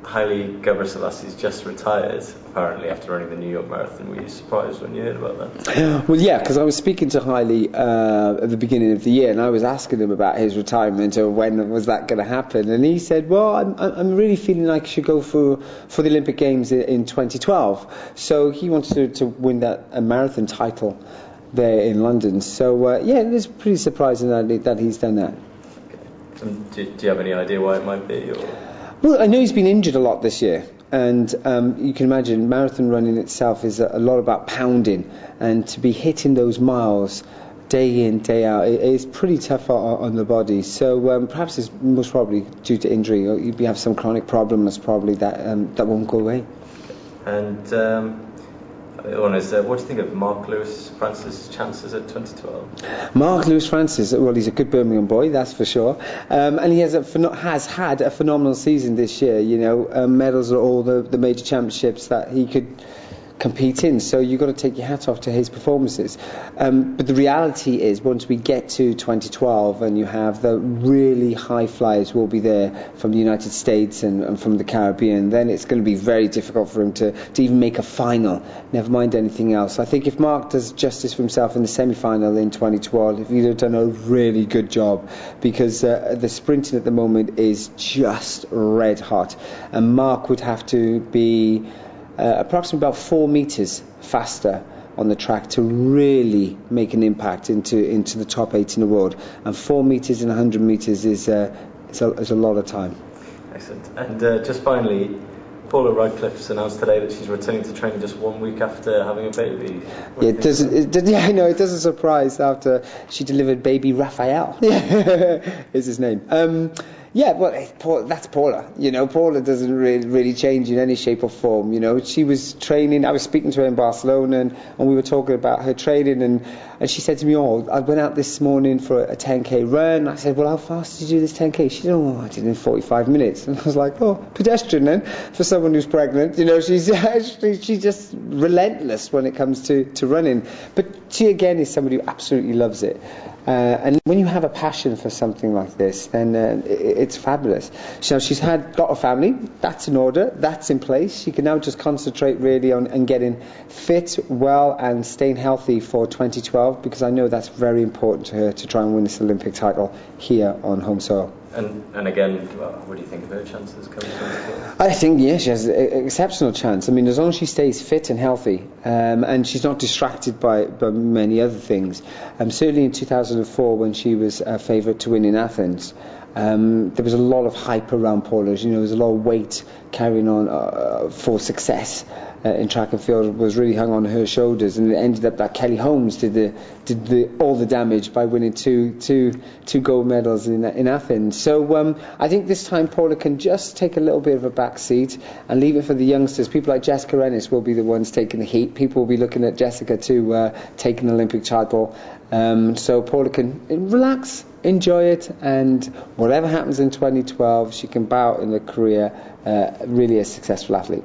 Haile Gebrselassie just retired, apparently, after running the New York Marathon. Were you surprised when you heard about that? Well, yeah, because I was speaking to Haile at the beginning of the year, and I was asking him about his retirement or when was that going to happen, and he said, well, I'm really feeling like I should go for the Olympic Games in 2012. So he wanted to win that marathon title there in London. So, yeah, it is pretty surprising that he's done that. Okay. And do you have any idea why it might be? Or? Well, I know he's been injured a lot this year, and you can imagine marathon running itself is a lot about pounding, and to be hitting those miles day in, day out, it is pretty tough on the body. So perhaps it's most probably due to injury, or you have some chronic problems probably that won't go away. And what do you think of LewisFrancis' chances at 2012? LewisFrancis, well, he's a good Birmingham boy, that's for sure, and he has had a phenomenal season this year. You know, medals at all the major championships that he could compete in, so you've got to take your hat off to his performances. But the reality is, once we get to 2012 and you have the really high flyers will be there from the United States and from the Caribbean, then it's going to be very difficult for him to even make a final, never mind anything else. I think if Mark does justice for himself in the semi-final in 2012, he'd have done a really good job, because the sprinting at the moment is just red hot, and Mark would have to be approximately about 4 meters faster on the track to really make an impact into the top 8 in the world. And 4 meters in 100 meters is a lot of time. Excellent. And just finally, Paula Radcliffe's announced today that she's returning to training just 1 week after having a baby. It doesn't surprise after she delivered baby Raphael. Is his name. Yeah, well, that's Paula. You know, Paula doesn't really change in any shape or form. You know, she was training. I was speaking to her in Barcelona, and we were talking about her training, and she said to me, I went out this morning for a 10k run. I said, well, how fast did you do this 10k? She said, I did it in 45 minutes. And I was like, pedestrian then, for someone who's pregnant. You know, she's just relentless when it comes to running. But she, again, is somebody who absolutely loves it. And when you have a passion for something like this, then it's fabulous. So she's got a family, that's in order, that's in place. She can now just concentrate really on getting fit, well, and staying healthy for 2012, because I know that's very important to her to try and win this Olympic title here on home soil. And again, what do you think of her chances coming to I think, yeah, she has an exceptional chance. I mean, as long as she stays fit and healthy, and she's not distracted by many other things. Certainly in 2004, when she was a favourite to win in Athens, there was a lot of hype around Paula. You know, there was a lot of weight carrying on for success in track and field was really hung on her shoulders, and it ended up that Kelly Holmes did all the damage by winning two gold medals in Athens. So I think this time Paula can just take a little bit of a back seat and leave it for the youngsters. People like Jessica Ennis will be the ones taking the heat. People will be looking at Jessica to take an Olympic title. So Paula can relax, enjoy it, and whatever happens in 2012, she can bow out in her career really a successful athlete.